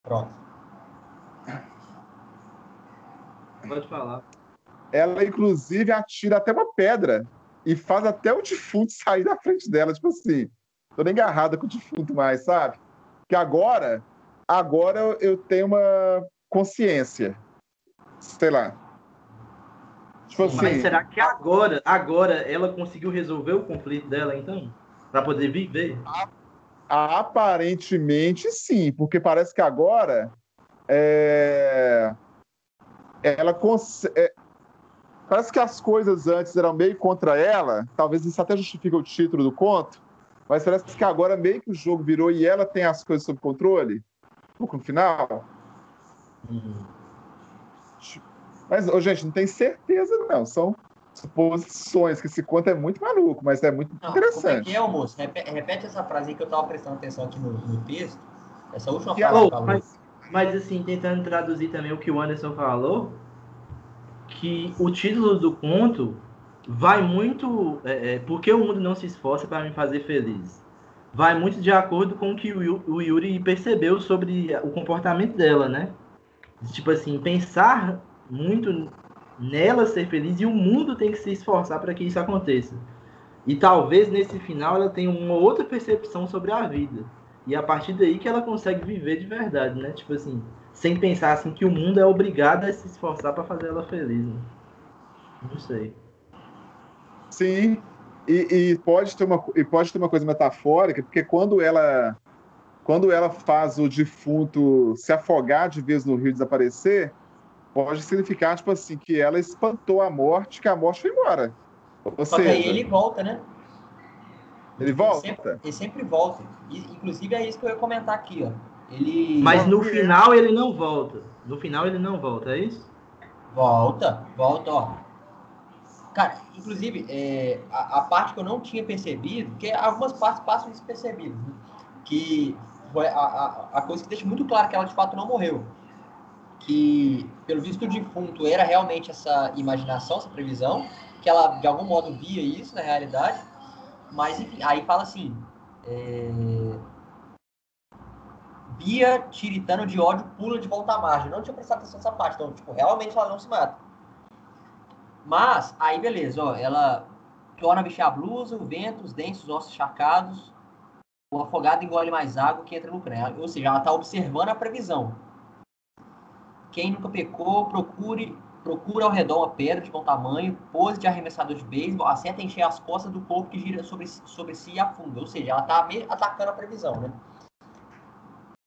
Pronto. Pode falar. Ela, inclusive, atira até uma pedra e faz até o defunto sair da frente dela. Tipo assim, tô nem agarrada com o defunto mais, sabe? Que agora eu tenho uma consciência. Sei lá. Tipo Sim. assim, Mas será que agora ela conseguiu resolver o conflito dela, então? Para poder viver? aparentemente sim, porque parece que agora ela consegue. Parece que as coisas antes eram meio contra ela, talvez isso até justifique o título do conto, mas parece que agora meio que o jogo virou e ela tem as coisas sob controle, no final. Mas, gente, não tem certeza, não. São suposições, que esse conto é muito maluco, mas é muito Não, como é que interessante. é, moço? Repete essa frase aí que eu tava prestando atenção aqui no texto. Essa última Que frase que ela... falou. Mas assim, tentando traduzir também o que o Anderson falou, que o título do conto vai muito. Porque o mundo não se esforça para me fazer feliz. Vai muito de acordo com o que o Yuri percebeu sobre o comportamento dela, né? Tipo assim, pensar muito nela ser feliz e o mundo tem que se esforçar para que isso aconteça. E talvez nesse final ela tenha uma outra percepção sobre a vida. E a partir daí que ela consegue viver de verdade, né? Tipo assim, sem pensar assim que o mundo é obrigado a se esforçar para fazer ela feliz, né? Não sei. Sim, e pode ter uma coisa metafórica, porque quando ela faz o defunto se afogar de vez no rio e desaparecer, pode significar, tipo assim, que ela espantou a morte, que a morte foi embora. Ou Só que aí seja, ele volta, né? ele volta. Ele sempre volta. Inclusive é isso que eu ia comentar aqui, ó. Ele Mas no final ele não volta. No final ele não volta, é isso? volta, ó. Cara, inclusive, a parte que eu não tinha percebido, porque algumas partes passam despercebidas, né? Que foi a coisa que deixa muito claro que ela de fato não morreu. Que, pelo visto, o defunto era realmente essa imaginação, essa previsão, que ela de algum modo via isso na realidade, mas enfim, aí fala assim: Bia, tiritando de ódio, pula de volta à margem. Não tinha prestado atenção nessa parte, então, tipo, realmente ela não se mata. Mas, aí beleza, ó, ela torna a vestir a blusa, o vento, os dentes, os ossos chacados, o afogado engole mais água que entra no crânio. Ou seja, ela está observando a previsão. Quem nunca pecou, procura ao redor uma pedra de bom tamanho, pose de arremessador de beisebol, acerta encher as costas do corpo que gira sobre si e afunda. Ou seja, ela está atacando a previsão, né?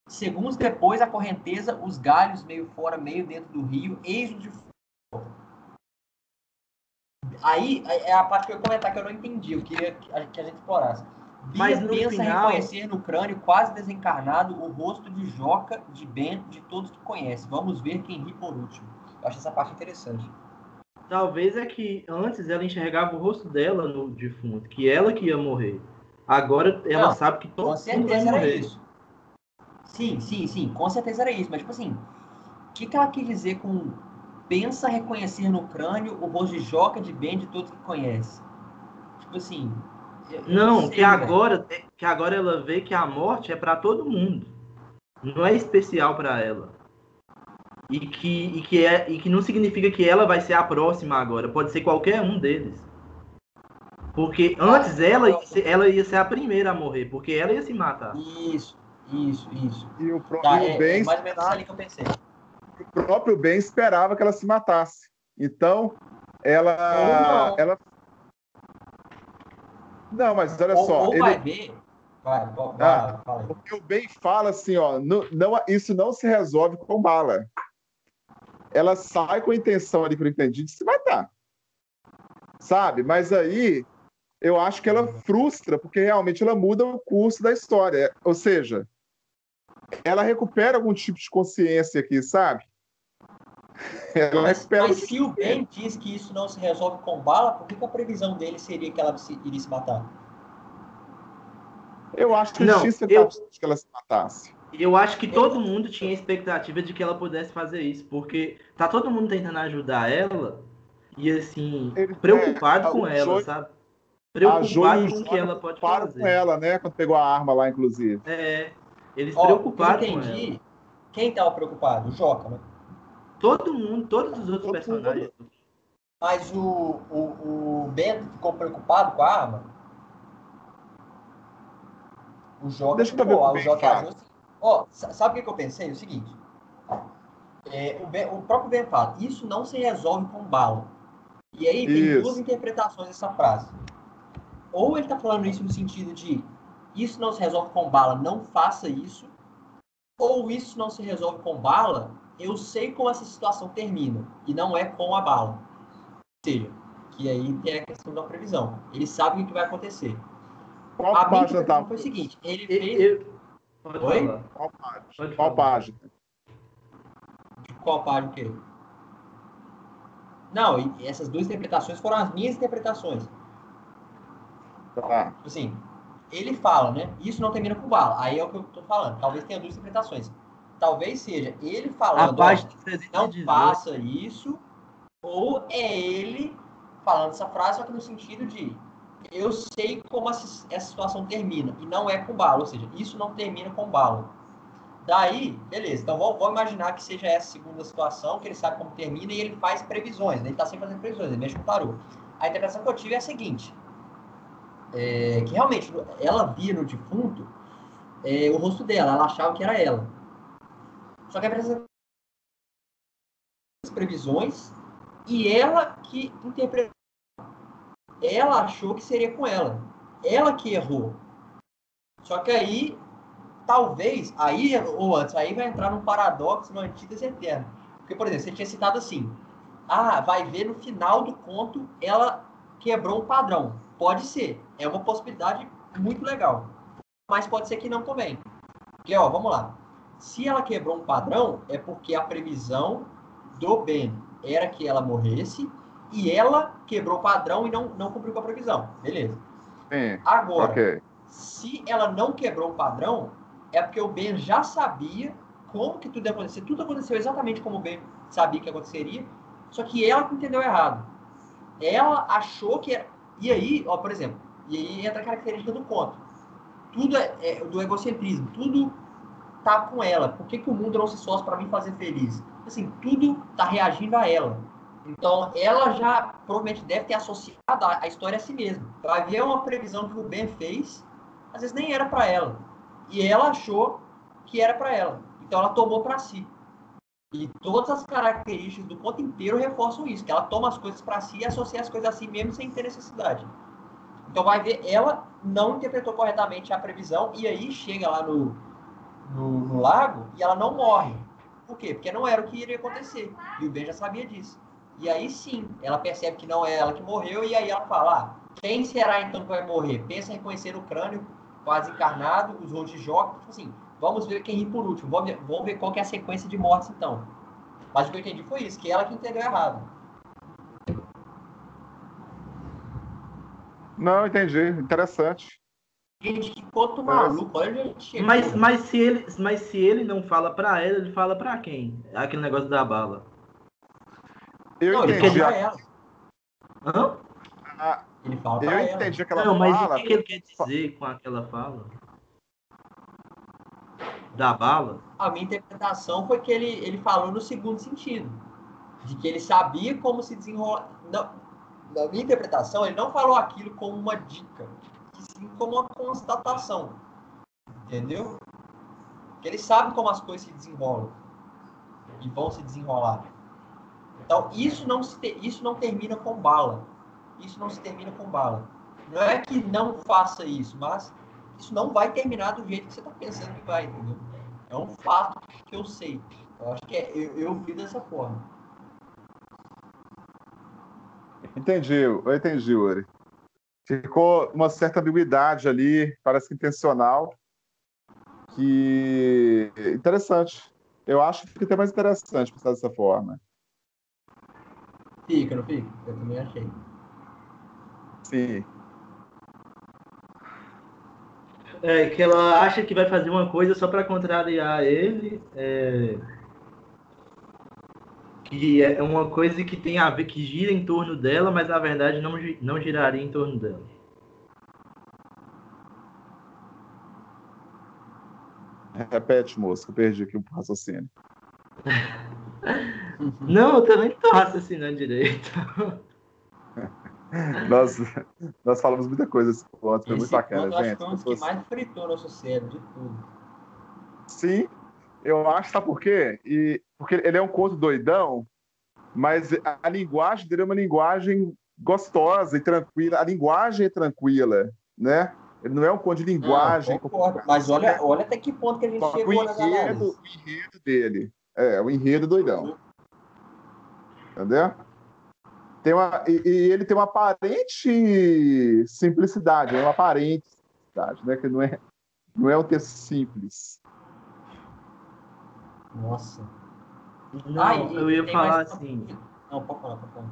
Segundos depois, a correnteza, os galhos meio fora, meio dentro do rio, eis o de fora. Aí é a parte que eu ia comentar que eu não entendi, eu queria que a gente explorasse. Bia pensa final... reconhecer no crânio quase desencarnado o rosto de Joca, de Ben, de todos que conhece. Vamos ver quem ri por último. Eu acho essa parte interessante. Talvez é que antes ela enxergava o rosto dela no defunto, que ela que ia morrer. Agora ela sabe que todo mundo vai morrer. Isso. Sim, com certeza era isso. Mas, tipo assim, o que ela quis dizer com pensa reconhecer no crânio o rosto de Joca, de Ben, de todos que conhece? Tipo assim... Não, que agora ela vê que a morte é para todo mundo. Não é especial para ela. E que não significa que ela vai ser a próxima agora. Pode ser qualquer um deles. Porque antes ela ia ser a primeira a morrer, porque ela ia se matar. Isso. E o Ben mais ou menos ali que eu pensei. O próprio Ben esperava que ela se matasse. Então, ela... Não, mas olha só. Ou vai ver... Vai, fala aí. Porque o Ben fala assim, ó, isso não se resolve com bala. Ela sai com a intenção ali, que eu entendi, de se matar. Sabe? Mas aí, eu acho que ela frustra, porque realmente ela muda o curso da história. Ou seja, ela recupera algum tipo de consciência aqui, sabe? Mas se o Ben diz que isso não se resolve com bala, por que a previsão dele seria que ela iria se matar? Eu acho que tinha expectativa de que ela se matasse. Eu acho que todo mundo tinha expectativa de que ela pudesse fazer isso, porque tá todo mundo tentando ajudar ela e, assim, preocupado com ela, sabe? Preocupado com o que ela pode fazer. Com ela, né? Quando pegou a arma lá, inclusive. Eles preocupados com ela. Quem estava preocupado? O Joca, né? Todo mundo, todos os outros Todo personagens. Mas o Ben ficou preocupado com a arma? O Joca Deixa eu ver o que ficou. o O Ben Joca fala. agiu assim. Ó, sabe o que eu pensei? O seguinte. O próprio Ben fala, isso não se resolve com bala. E aí tem duas Isso. interpretações dessa frase. Ou ele está falando isso no sentido de isso não se resolve com bala, não faça isso. Ou isso não se resolve com bala, eu sei como essa situação termina. E não é com a bala. Ou seja, que aí tem a questão da previsão. Ele sabe o que vai acontecer. Qual A minha página interpretação tá? foi o seguinte, ele Eu, fez... eu- pode Oi? falar. Qual página? Pode Qual falar. página? De qual página o quê? Não, e essas duas interpretações foram as minhas interpretações. Tá. Assim, ele fala, né? Isso não termina com bala. Aí é o que eu tô falando. Talvez tenha duas interpretações. Talvez seja ele A falando, página não 318. faça isso, ou é ele falando essa frase, só que no sentido de eu sei como essa situação termina, e não é com bala, ou seja, isso não termina com bala. Daí, beleza, então vamos imaginar que seja essa segunda situação, que ele sabe como termina e ele faz previsões, né? Ele tá sempre fazendo previsões, ele mexe com o tarô. A interpretação que eu tive é a seguinte, que realmente ela via no defunto o rosto dela, ela achava que era ela. Só que a interpretação das previsões e ela que interpretou, ela achou que seria com ela. Ela que errou. Só que aí, talvez, aí ou antes, aí vai entrar num paradoxo, numa antítese eterna. Porque, por exemplo, você tinha citado assim, vai ver no final do conto ela quebrou um padrão. Pode ser, é uma possibilidade muito legal. Mas pode ser que não também. Porque, vamos lá. Se ela quebrou um padrão, é porque a previsão do Ben era que ela morresse e ela quebrou o padrão e não cumpriu com a previsão. Beleza. Sim. Agora, Ok. se ela não quebrou o padrão, é porque o Ben já sabia como que tudo ia acontecer. Tudo aconteceu exatamente como o Ben sabia que aconteceria, só que ela que entendeu errado. Ela achou que era... E aí, por exemplo, e aí entra a característica do conto. Tudo é do egocentrismo, tudo tá com ela. Por que o mundo não se esforça para me fazer feliz? Assim, tudo tá reagindo a ela. Então, ela já provavelmente deve ter associado a história a si mesma. Vai ver uma previsão que o Ben fez, às vezes nem era para ela. E ela achou que era para ela. Então, ela tomou para si. E todas as características do conto inteiro reforçam isso, que ela toma as coisas para si e associa as coisas a si mesmo sem ter necessidade. Então, vai ver, ela não interpretou corretamente a previsão e aí chega lá no lago e ela não morre. Por quê? Porque não era o que iria acontecer. E o Ben já sabia disso. E aí sim, ela percebe que não é ela que morreu e aí ela fala, quem será então que vai morrer? Pensa em reconhecer o crânio quase encarnado, os rostos de Jó, tipo assim, vamos ver quem ri por último, vamos ver qual que é a sequência de mortes então. Mas o que eu entendi foi isso, que ela que entendeu errado. Não, entendi. Interessante. Gente, que conto Interessante. maluco, olha onde a gente chegou. Mas se ele não fala pra ela, ele fala pra quem? Aquele negócio da bala. Eu Não, ele fala entendi. pra ela. Hã? Ele fala Eu pra ela. entendi aquela Não, mas o fala. que ele quer dizer com aquela fala? Da bala? A minha interpretação foi que ele falou no segundo sentido, de que ele sabia como se desenrolar. Na minha interpretação, ele não falou aquilo como uma dica, e sim como uma constatação, entendeu? Que ele sabe como as coisas se desenrolam e vão se desenrolar. Então, isso não termina com bala. Isso não se termina com bala. Não é que não faça isso, mas isso não vai terminar do jeito que você está pensando que vai, entendeu? É um fato que eu sei. Eu acho que eu vi dessa forma. Eu entendi, Uri. Ficou uma certa ambiguidade ali, parece que intencional, que interessante. Eu acho que fica até mais interessante pensar dessa forma. Fica, não fica? Eu também achei. Sim. É, que ela acha que vai fazer uma coisa só pra contrariar ele. Que é uma coisa que tem a ver, que gira em torno dela, mas na verdade não giraria em torno dela. Repete, moço, que eu perdi aqui o raciocínio. Não, eu também tô raciocinando direito. Nós, nós falamos muita coisa nesse ponto, foi muito Esse bacana, ponto eu acho que gente. foi um dos que mais fritou nosso cérebro de tudo. Sim, eu acho, sabe por quê? Porque ele é um conto doidão, mas a linguagem dele é uma linguagem gostosa e tranquila. A linguagem é tranquila, né? Ele não é um conto de Não, linguagem concordo. complicada. Mas olha até que ponto que a gente Só que chegou nas análises. o enredo dele o enredo doidão, entendeu? E ele tem uma aparente simplicidade, né? Uma aparente simplicidade, né? Que não é um texto simples. Nossa. Não, eu E ia tem mais. falar assim, Não, pode falar, pode falar.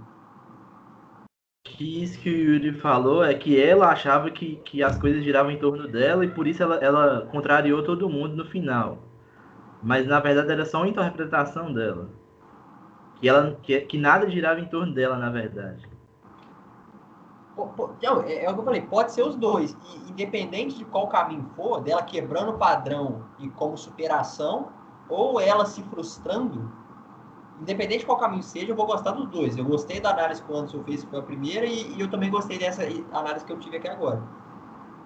que isso que o Yuri falou é que ela achava que as coisas giravam em torno dela e por isso ela contrariou todo mundo no final. Mas na verdade era só uma interpretação dela. Que nada girava em torno dela, na verdade. Não, é o que eu falei, pode ser os dois. E independente de qual caminho for, dela quebrando o padrão e como superação, ou ela se frustrando, independente de qual caminho seja, eu vou gostar dos dois. Eu gostei da análise que o Anderson fez, que foi a primeira, e eu também gostei dessa análise que eu tive aqui agora.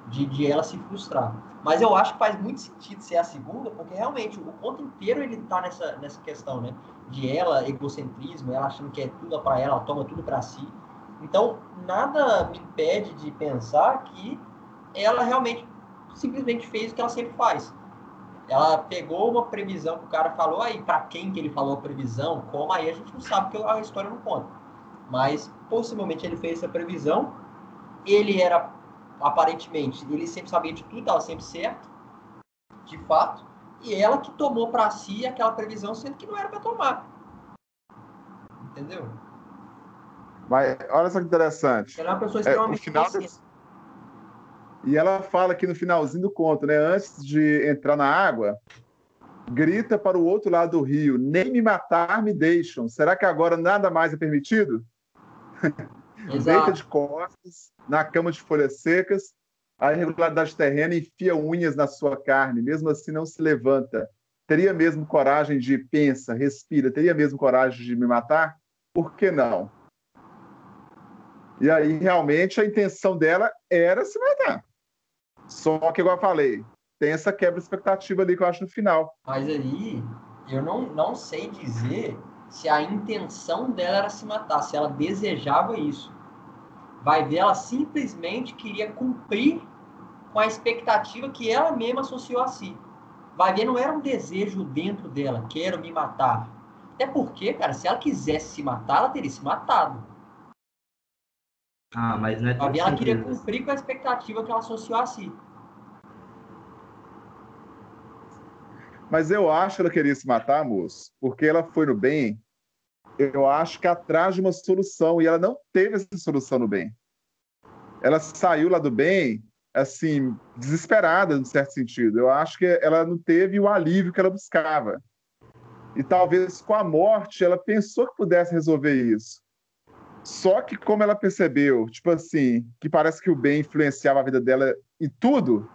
De ela se frustrar. Mas eu acho que faz muito sentido ser a segunda, porque realmente o ponto inteiro ele tá nessa questão, né? De ela, egocentrismo, ela achando que é tudo para ela toma tudo para si. Então, nada me impede de pensar que ela realmente simplesmente fez o que ela sempre faz. Ela pegou uma previsão que o cara falou, aí para quem que ele falou a previsão, como, aí a gente não sabe, porque a história não conta. Mas, possivelmente, ele fez essa previsão, ele era, aparentemente, ele sempre sabia de tudo, estava sempre certo, de fato, e ela que tomou para si aquela previsão, sendo que não era para tomar. Entendeu? Mas olha só que interessante. Ela é uma pessoa O extremamente final consciente. E ela fala aqui no finalzinho do conto, né? Antes de entrar na água, grita para o outro lado do rio: nem me matar me deixam. Será que agora nada mais é permitido? Deita de Exato. costas, na cama de folhas secas, a irregularidade terrena enfia unhas na sua carne, mesmo assim não se levanta. Teria mesmo coragem de, pensa, respira, teria mesmo coragem de me matar? Por que não? E aí, realmente, a intenção dela era se matar. Só que, igual eu falei, tem essa quebra de expectativa ali que eu acho no final. Mas aí, eu não sei dizer se a intenção dela era se matar, se ela desejava isso. Vai ver, ela simplesmente queria cumprir com a expectativa que ela mesma associou a si. Vai ver, não era um desejo dentro dela, quero me matar. Até porque, cara, se ela quisesse se matar, ela teria se matado. Ah, mas não é Vai tão ver, ela queria simples assim. cumprir com a expectativa que ela associou a si. Mas eu acho que ela queria se matar, moço, porque ela foi no bem, eu acho que atrás de uma solução, e ela não teve essa solução no bem. Ela saiu lá do bem, assim, desesperada, no certo sentido. Eu acho que ela não teve o alívio que ela buscava. E talvez com a morte ela pensou que pudesse resolver isso. Só que como ela percebeu, tipo assim, que parece que o bem influenciava a vida dela em tudo,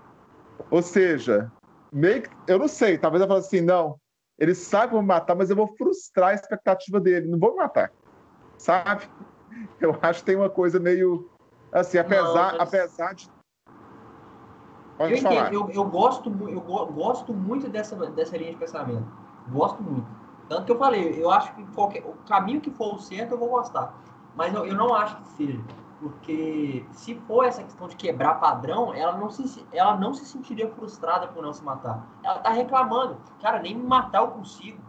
ou seja, meio que, eu não sei, talvez ela fale assim, não, ele sabe que eu vou me matar, mas eu vou frustrar a expectativa dele, não vou me matar, sabe? Eu acho que tem uma coisa meio, assim, Não, mas apesar de... eu Pode entendo, falar. gosto muito dessa linha de pensamento. Gosto muito. Tanto que eu falei, eu acho que o caminho que for o certo eu vou gostar. Mas eu não acho que seja. Porque se for essa questão de quebrar padrão, ela não se sentiria frustrada por não se matar. Ela tá reclamando. Cara, nem me matar eu consigo.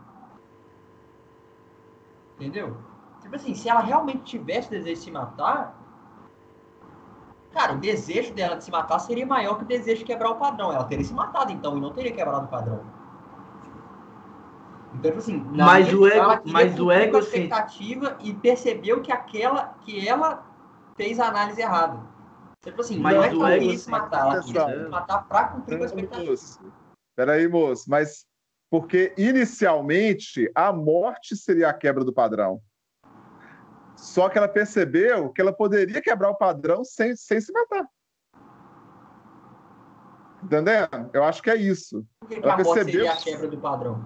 Entendeu? Tipo assim, se ela realmente tivesse o desejo de se matar, cara, o desejo dela de se matar seria maior que o desejo de quebrar o padrão. Ela teria se matado, então, e não teria quebrado o padrão. Então, tipo assim, na Mas minha o visão, ela ego, queria mas o cumprir com a egocentrismo. expectativa e percebeu que ela fez a análise errada. Tipo assim, não é Mas que o ela queria se Mas matar, presta ela queria se atenção. egocentrismo matar para cumprir com a Não, expectativa. moço. Peraí, moço, mas porque inicialmente a morte seria a quebra do padrão. Só que ela percebeu que ela poderia quebrar o padrão sem se matar. Entendendo? Eu acho que é isso. Por que Ela a morte percebeu seria a quebra do padrão?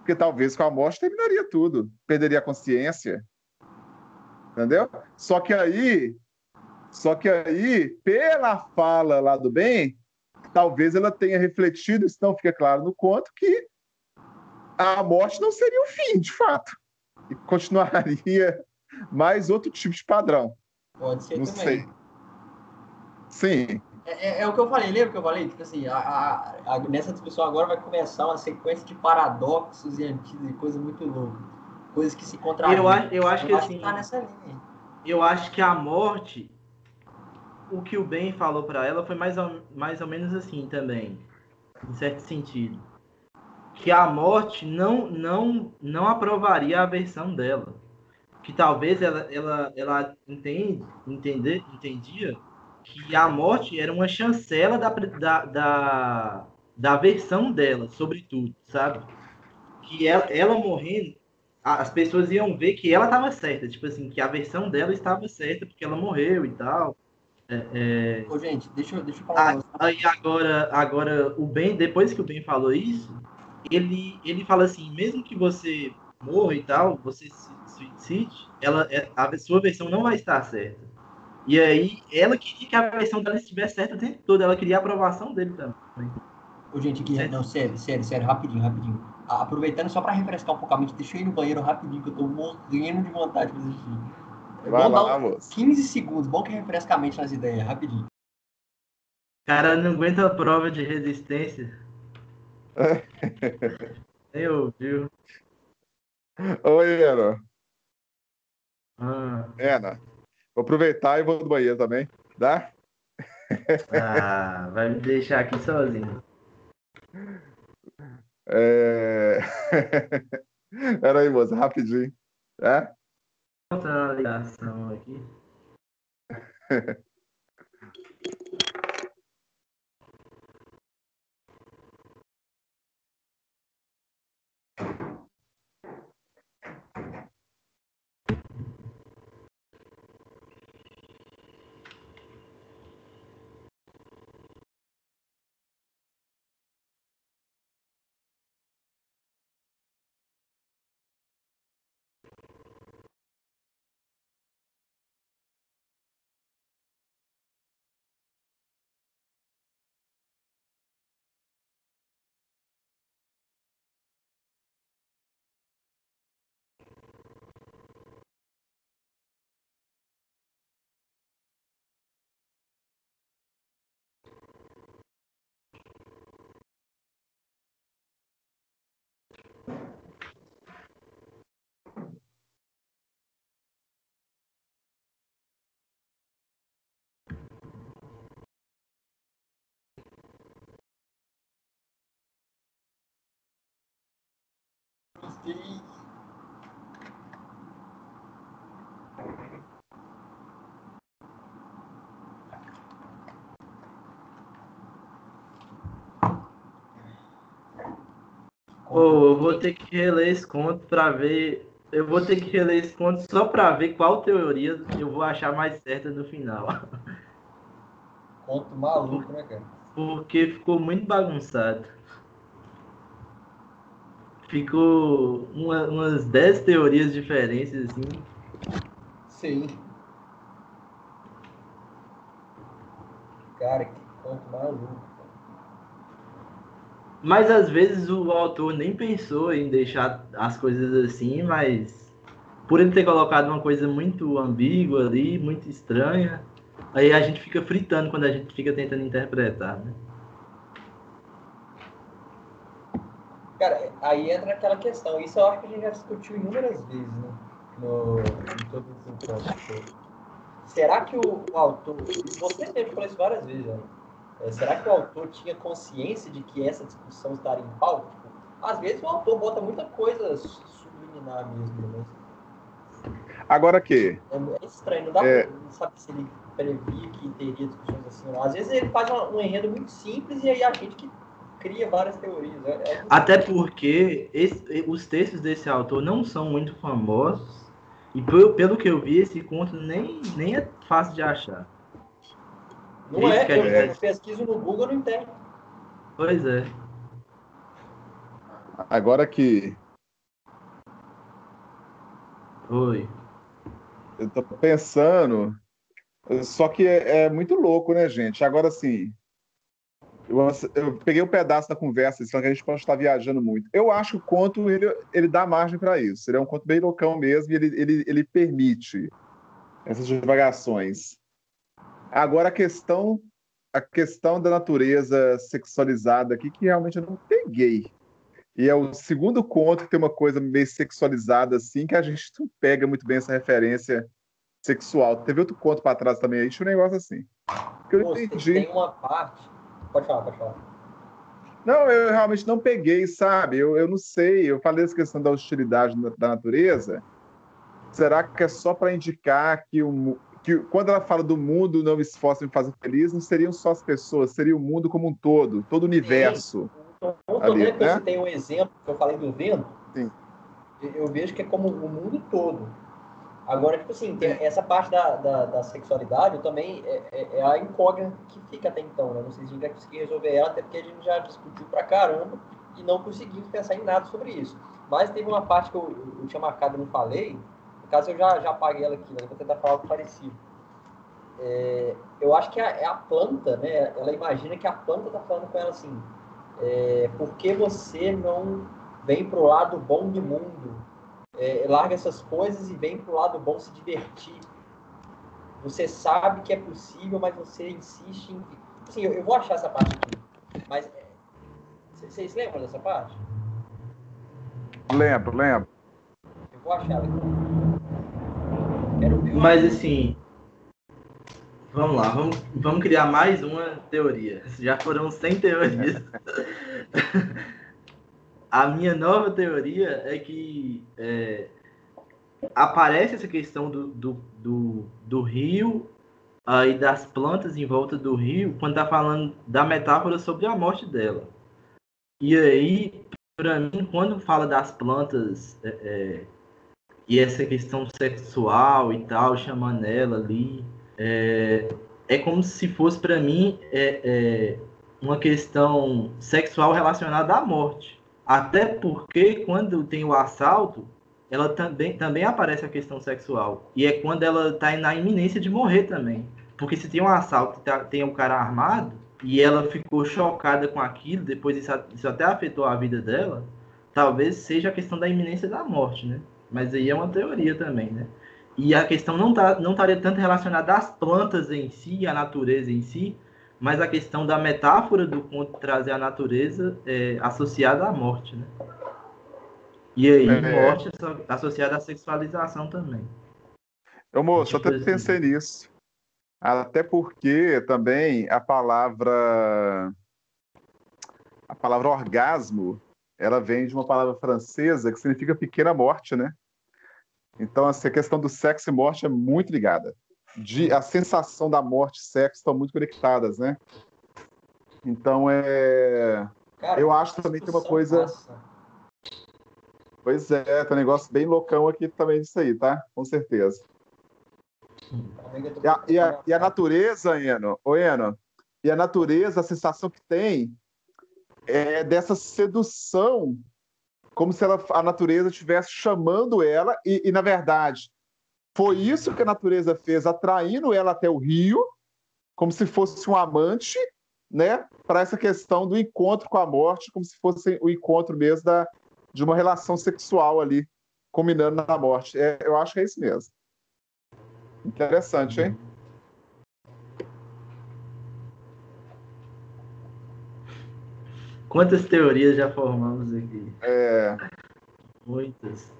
que talvez com a morte terminaria tudo, perderia a consciência, entendeu? Só que aí, pela fala lá do bem, talvez ela tenha refletido, isso não fica claro no conto, que a morte não seria o fim, de fato. E continuaria mais outro tipo de padrão. Pode ser Não também. sei. Sim. É o que eu falei, lembra que eu falei? Tipo assim, nessa discussão agora vai começar uma sequência de paradoxos e antídotos e coisas muito loucas. Coisas que se contradizem. Eu acho que assim, tá nessa linha. eu acho que a morte, o que o Ben falou para ela foi mais ou menos assim também, em certo sentido. Que a morte não aprovaria a versão dela. Que talvez ela entendia que a morte era uma chancela da versão dela, sobretudo, sabe? Que ela morrendo, as pessoas iam ver que ela estava certa, tipo assim, que a versão dela estava certa porque ela morreu e tal. Ô, gente, deixa eu falar um negócio. Aí agora o Ben, depois que o Ben falou isso, ele fala assim, mesmo que você morra e tal, você se suicide, a sua versão não vai estar certa. E aí ela queria que a versão dela estivesse certa o tempo todo, ela queria a aprovação dele também. Ô, gente, aqui, não, sério, rapidinho. Aproveitando só pra refrescar um pouco a mente, deixa eu ir no banheiro rapidinho, que eu tô morrendo de vontade de fazer xixi. Vai Vamos dar lá, uns moço. 15 segundos, bom que refresca a mente nas ideias, rapidinho. Cara, não aguenta a prova de resistência. Nem ouviu. Oi, Ana. Ah, Ana, vou aproveitar e vou no banheiro também, tá? vai me deixar aqui sozinho. Pera aí, moça, rapidinho. Tá? Voltando a ligação aqui. Eu vou ter que reler esse conto para ver. Eu vou ter que reler esse conto só para ver qual teoria eu vou achar mais certa no final. Conto maluco, né, cara? Porque ficou muito bagunçado. Ficou umas 10 teorias diferentes, assim. Sim. Cara, que conto maluco. Mas às vezes o autor nem pensou em deixar as coisas assim, mas por ele ter colocado uma coisa muito ambígua ali, muito estranha, aí a gente fica fritando quando a gente fica tentando interpretar, né? Cara, aí entra aquela questão. Isso eu acho que a gente já discutiu inúmeras vezes, né? Em todos os encontros. Será que o autor... Você mesmo falou isso várias vezes, né? Será que o autor tinha consciência de que essa discussão estaria em pauta? Tipo, às vezes o autor bota muita coisa subliminar mesmo, né? Agora que É estranho, não dá pra saber se ele previa que teria discussões assim. Não. Às vezes ele faz um enredo muito simples e aí a gente que cria várias teorias. Até porque os textos desse autor não são muito famosos e pelo que eu vi, esse conto nem é fácil de achar. Não Isso é, que a gente eu pesquiso no Google, não tem. Pois é. Agora que Oi. eu tô pensando, só que é muito louco, né, gente? Agora, assim, eu peguei um pedaço da conversa, só que a gente pode estar viajando muito. Eu acho que o conto, ele dá margem para isso. Ele é um conto bem loucão mesmo e ele permite essas divagações. Agora, a questão da natureza sexualizada aqui, que realmente eu não peguei. E é o segundo conto que tem uma coisa meio sexualizada assim, que a gente não pega muito bem essa referência sexual. Teve outro conto para trás também, aí tinha um negócio assim. Que eu Pô, entendi. tem uma parte. Pode falar, pode falar. Não, eu realmente não peguei, sabe? Eu não sei. Eu falei essa questão da hostilidade da natureza. Será que é só para indicar que quando ela fala do mundo não me esforça em me fazer feliz, não seriam só as pessoas, seria o mundo como um todo o Sim. universo Então, ali, lembra que eu né? citei um exemplo que eu falei do vento? Sim, Eu vejo que é como o mundo todo. Agora, tipo assim, tem sim. essa parte da sexualidade, eu também é a incógnita que fica até então, né? Não sei se a gente vai conseguir resolver ela, até porque a gente já discutiu pra caramba e não conseguimos pensar em nada sobre isso. Mas teve uma parte que eu tinha marcado e não falei, no caso eu já apaguei ela aqui, mas eu vou tentar falar algo parecido. Eu acho que é a planta, né? Ela imagina que a planta tá falando com ela assim, por que você não vem pro lado bom do mundo? Larga essas coisas e vem pro lado bom se divertir. Você sabe que é possível, mas você insiste em... Assim, eu vou achar essa parte aqui. Mas vocês lembram dessa parte? Lembro. Eu vou achar ela aqui. Quero ver uma... Mas assim, vamos lá, vamos criar mais uma teoria. Já foram 100 teorias. A minha nova teoria é que aparece essa questão do rio e das plantas em volta do rio quando tá falando da metáfora sobre a morte dela. E aí, para mim, quando fala das plantas e essa questão sexual e tal, chamando ela ali, é como se fosse para mim uma questão sexual relacionada à morte. Até porque quando tem o assalto, ela também aparece a questão sexual. E é quando ela está na iminência de morrer também. Porque se tem um assalto, tem um cara armado, e ela ficou chocada com aquilo, depois isso até afetou a vida dela, talvez seja a questão da iminência da morte, né? Mas aí é uma teoria também, né? E a questão não estaria tanto relacionada às plantas em si, à natureza em si, mas a questão da metáfora do conto trazer a natureza associada à morte, né? E aí, É, morte associada à sexualização também. eu, moço, Tipo até assim. pensei nisso. Até porque também a palavra orgasmo, ela vem de uma palavra francesa que significa pequena morte, né? Então, assim, a questão do sexo e morte é muito ligada. A sensação da morte e sexo estão muito conectadas, né? Então, Cara, eu que acho que também tem uma discussão coisa. massa. Pois é, tem um negócio bem loucão aqui também disso aí, tá? Com certeza. Calma aí que eu tô E a, e procurando a, uma e a parte. natureza, Eno, e a natureza, a sensação que tem é dessa sedução, como se a natureza estivesse chamando ela, e, na verdade, foi isso que a natureza fez, atraindo ela até o rio, como se fosse um amante, né? Para essa questão do encontro com a morte, como se fosse o encontro mesmo de uma relação sexual ali, combinando na morte. Eu acho que é isso mesmo. Interessante, hein? Quantas teorias já formamos aqui? É, Muitas.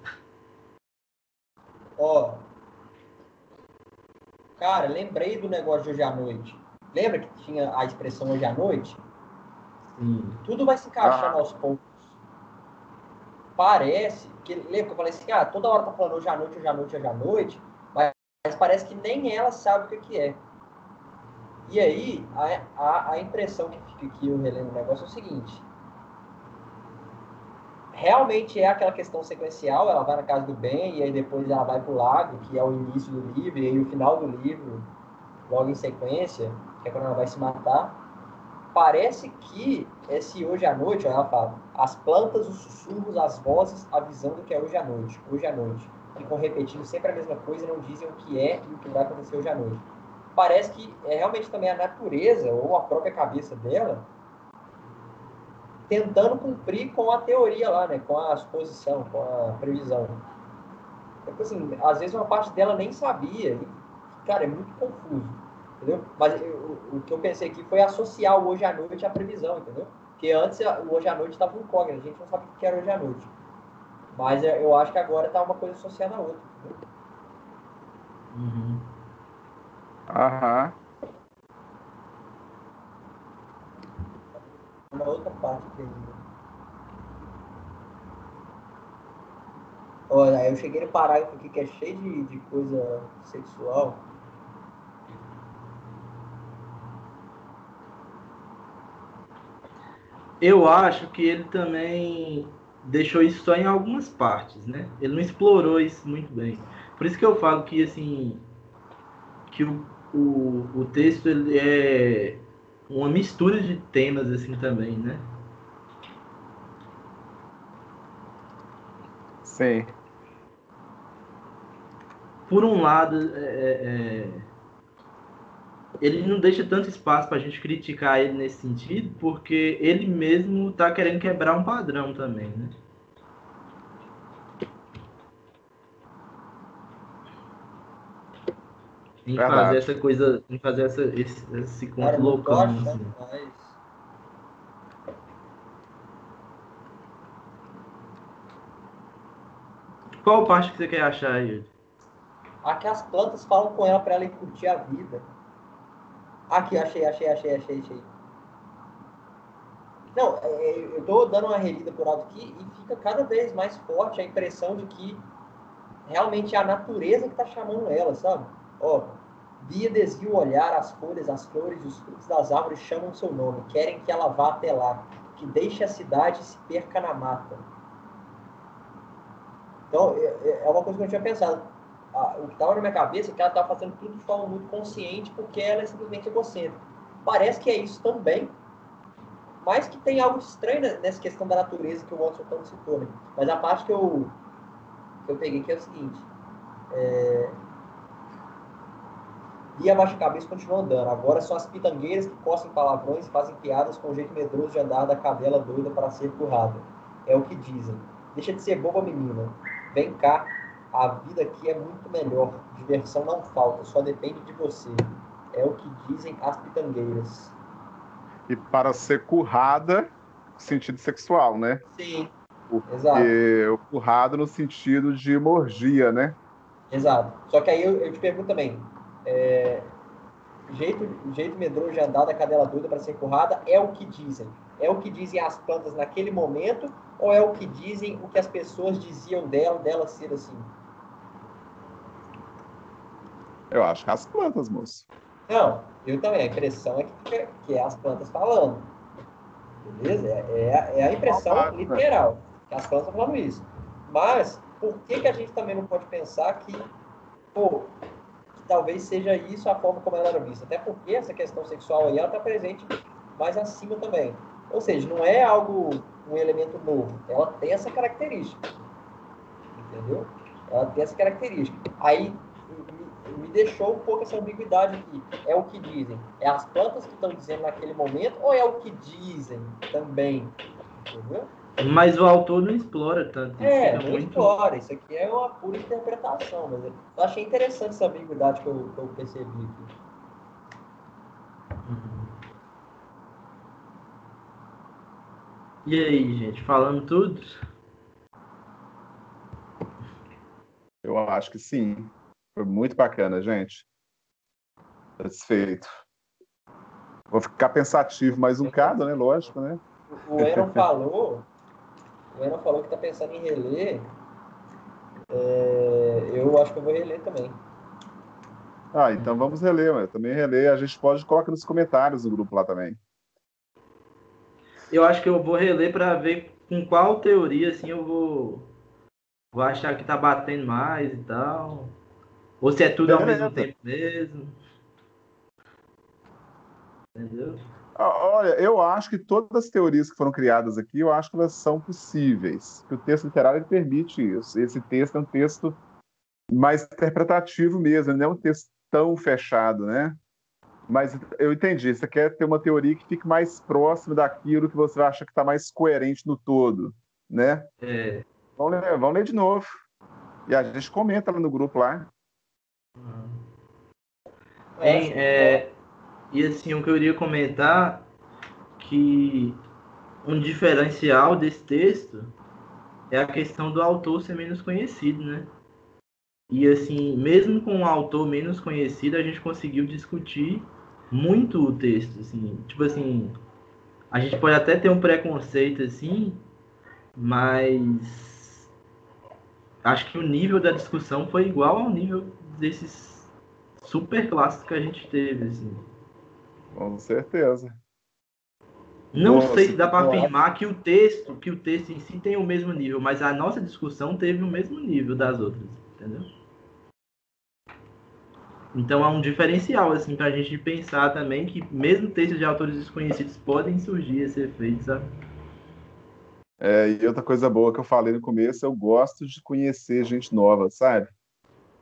Ó, cara, lembrei do negócio de hoje à noite. Lembra que tinha a expressão hoje à noite? Sim. Tudo vai se encaixando ah, aos poucos. Parece, que lembra que eu falei assim, toda hora tá falando hoje à noite, hoje à noite, hoje à noite, mas parece que nem ela sabe o que é. E aí, a impressão que fica aqui, eu relendo o negócio, é o seguinte. Realmente é aquela questão sequencial, ela vai na casa do bem, e aí depois ela vai pro lago, que é o início do livro, e aí o final do livro, logo em sequência, que é quando ela vai se matar, parece que esse hoje à noite, ela fala, as plantas, os sussurros, as vozes avisando que é hoje à noite, ficam repetindo sempre a mesma coisa e não dizem o que é e o que vai acontecer hoje à noite. Parece que é realmente também a natureza ou a própria cabeça dela tentando cumprir com a teoria lá, né? Com a suposição, com a previsão. Então, assim, às vezes uma parte dela nem sabia. E, cara, é muito confuso, entendeu? Mas o que eu pensei aqui foi associar o hoje à noite à previsão, entendeu? Porque antes o hoje à noite estava incógnito, a gente não sabia o que era hoje à noite. Mas eu acho que agora está uma coisa associada à outra, entendeu? Uhum. Aham. Uma outra parte que ainda. Olha, aí eu cheguei no parágrafo aqui que é cheio de coisa sexual. Eu acho que ele também deixou isso só em algumas partes, né? Ele não explorou isso muito bem. Por isso que eu falo que, assim, que o texto ele é uma mistura de temas, assim, também, né? Sim. Por um lado, ele não deixa tanto espaço para a gente criticar ele nesse sentido, porque ele mesmo está querendo quebrar um padrão também, né? Em fazer Verdade. essa coisa, em fazer esse Cara, conto eu não tô loucão, achando assim. mais. Qual parte que você quer achar aí? Aqui as plantas falam com ela para ela ir curtir a vida. Aqui, achei. Não, eu tô dando uma relida por alto aqui e fica cada vez mais forte a impressão de que realmente é a natureza que tá chamando ela, sabe? Ó, Bia desvia o olhar, as folhas, as flores e os frutos das árvores chamam seu nome, querem que ela vá até lá, que deixe a cidade e se perca na mata. Então, é uma coisa que eu não tinha pensado. O que estava na minha cabeça é que ela estava fazendo tudo de forma muito consciente, porque ela é simplesmente egocêntrica. Parece que é isso também, mas que tem algo estranho nessa questão da natureza que o Watson tanto citou, né? Mas a parte que eu peguei aqui é o seguinte: Bia abaixa a cabeça e continua andando. Agora são as pitangueiras que coçam palavrões e fazem piadas com o jeito medroso de andar da cadela doida para ser currada. É o que dizem. Deixa de ser boba, menina. Vem cá. A vida aqui é muito melhor. Diversão não falta, só depende de você. É o que dizem as pitangueiras. E para ser currada, sentido sexual, né? Sim, exato. Porque o currado no sentido de morgia, né? Exato. Só que aí eu te pergunto também, é, jeito medroso de andar da cadela doida para ser currada é o que dizem. É o que dizem as plantas naquele momento ou é o que dizem o que as pessoas diziam dela ser assim? Eu acho que as plantas, moço. Não, eu também. A impressão é que é as plantas falando. Beleza? É a impressão Palpável. literal que as plantas estão falando isso. Mas por que a gente também não pode pensar pô, que talvez seja isso a forma como ela era vista? Até porque essa questão sexual aí ela está presente mais acima também. Ou seja, não é algo, um elemento novo. Ela tem essa característica. Entendeu? Ela tem essa característica. Aí me deixou um pouco essa ambiguidade aqui. É o que dizem? É as plantas que estão dizendo naquele momento ou é o que dizem também? Entendeu? Mas o autor não explora tanto isso, fica Não muito. explora. Isso aqui é uma pura interpretação. Mas eu achei interessante essa ambiguidade que eu percebi aqui. E aí, gente, falando tudo? Eu acho que sim. Foi muito bacana, gente. Satisfeito. Vou ficar pensativo mais um bocado, né? Lógico, né? O Enon falou que está pensando em reler. Eu acho que eu vou reler também. Ah, então vamos reler, mas também reler. A gente pode colocar nos comentários no grupo lá também. Eu acho que eu vou reler para ver com qual teoria assim vou achar que tá batendo mais e tal. Ou se é tudo ao mesmo Beleza. tempo mesmo. Entendeu? Olha, eu acho que todas as teorias que foram criadas aqui, eu acho que elas são possíveis. Que o texto literário ele permite isso. Esse texto é um texto mais interpretativo mesmo, ele não é um texto tão fechado, né? Mas eu entendi, você quer ter uma teoria que fique mais próxima daquilo que você acha que está mais coerente no todo, né? É, Vamos ler de novo. E a gente comenta lá no grupo lá. Hein, e assim, o que eu iria comentar que um diferencial desse texto é a questão do autor ser menos conhecido, né? E assim, mesmo com um autor menos conhecido, a gente conseguiu discutir muito o texto, assim, tipo assim, a gente pode até ter um preconceito assim, mas acho que o nível da discussão foi igual ao nível desses super clássicos que a gente teve, assim. Com certeza. Não sei Nossa, se dá para eu acho. afirmar que o texto em si tem o mesmo nível, mas a nossa discussão teve o mesmo nível das outras, entendeu? Então há um diferencial assim para a gente pensar também que mesmo textos de autores desconhecidos podem surgir esse efeito, sabe? E outra coisa boa que eu falei no começo, eu gosto de conhecer gente nova, sabe?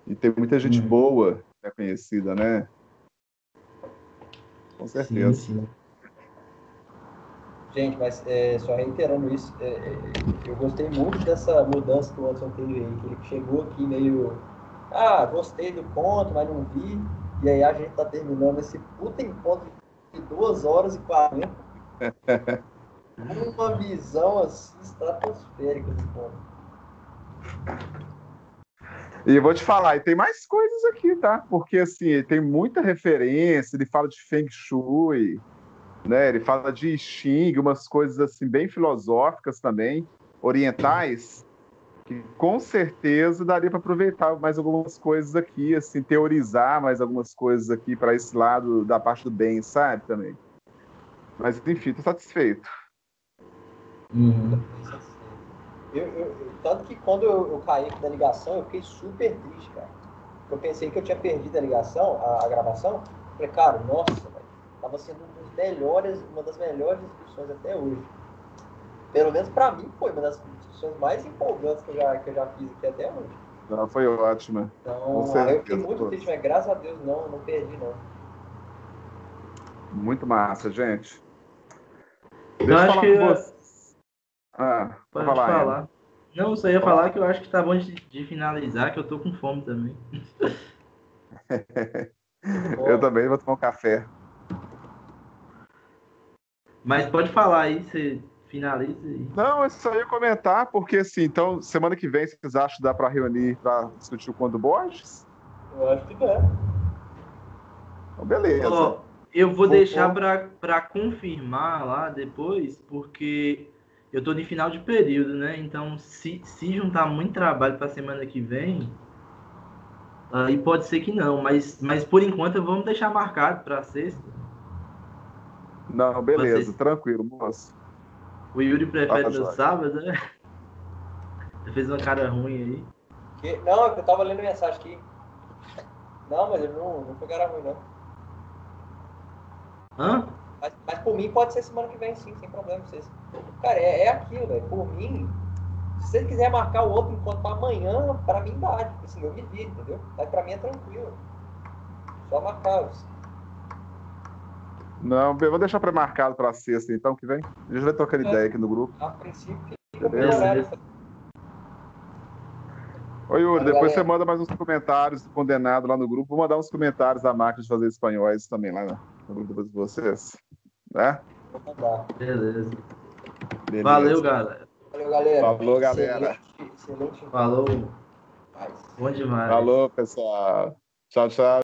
E tem muita gente boa que é conhecida, né? Com Sim, certeza. sim. Gente, mas só reiterando isso, eu gostei muito dessa mudança que o Anderson teve aí, que ele chegou aqui meio, gostei do conto, mas não vi, e aí a gente tá terminando esse puta encontro de 2 horas e 40, com uma visão assim estratosférica do conto. E eu vou te falar, e tem mais coisas aqui, tá? Porque assim, tem muita referência, ele fala de Feng Shui, né? Ele fala de I Ching, umas coisas assim bem filosóficas também, orientais, que com certeza daria para aproveitar mais algumas coisas aqui, assim, teorizar mais algumas coisas aqui para esse lado da parte do bem, sabe? Também. Mas enfim, tô satisfeito. Uhum. Tanto que quando eu caí aqui da ligação, eu fiquei super triste, cara. Eu pensei que eu tinha perdido a ligação, a gravação. Falei, cara, nossa, velho, tava sendo uma das melhores discussões até hoje. Pelo menos pra mim foi uma das discussões mais empolgantes que eu já fiz aqui até hoje. Não, foi ótima. Com Então, aí eu fiquei certeza. muito Pô. triste, mas graças a Deus não perdi, não. Muito massa, gente. Eu Deixa eu acho falar que com você. Vou pode falar, Ana. falar. Não, só ia Falar. falar que eu acho que tá bom de finalizar, que eu tô com fome também. Tudo Eu bom. também vou tomar um café. Mas pode falar aí, você finaliza aí. Não, eu só ia comentar, porque assim, então, semana que vem, vocês acham que dá para reunir para discutir o conto do Borges? Eu acho que dá. Então, beleza. Ó, eu vou deixar Vou, para confirmar lá depois, porque eu tô de final de período, né? Então, se juntar muito trabalho para semana que vem, aí pode ser que não, mas por enquanto vamos deixar marcado para sexta. Não, Pode beleza, ser. tranquilo, moço. O Yuri Tá, prefere no joia. sábado, né? Fez uma cara ruim aí. não, eu tava lendo mensagem aqui. Não, mas ele não foi cara ruim, não. Hã? Mas por mim pode ser semana que vem, sim, sem problema. Vocês. Cara, é aquilo, velho. Por mim, se você quiser marcar o outro encontro pra amanhã, pra mim dá. Tipo assim, eu me viro, entendeu? Mas pra mim é tranquilo. Só marcar. Não, eu vou deixar pré-marcado para sexta, então, que vem. A gente vai trocando ideia aqui no grupo, A princípio fica o mesmo beleza? horário. Beleza. Oi, Yuri, Valeu, depois você galera. manda mais uns comentários do condenado lá no grupo. Vou mandar uns comentários da máquina de fazer espanhóis também lá no grupo de vocês, né? Vou mandar. Beleza. Valeu, Beleza. galera. Valeu, galera. Falou, galera. Excelente encontro. Falou. Paz. Bom demais. Falou, pessoal. Tchau, tchau.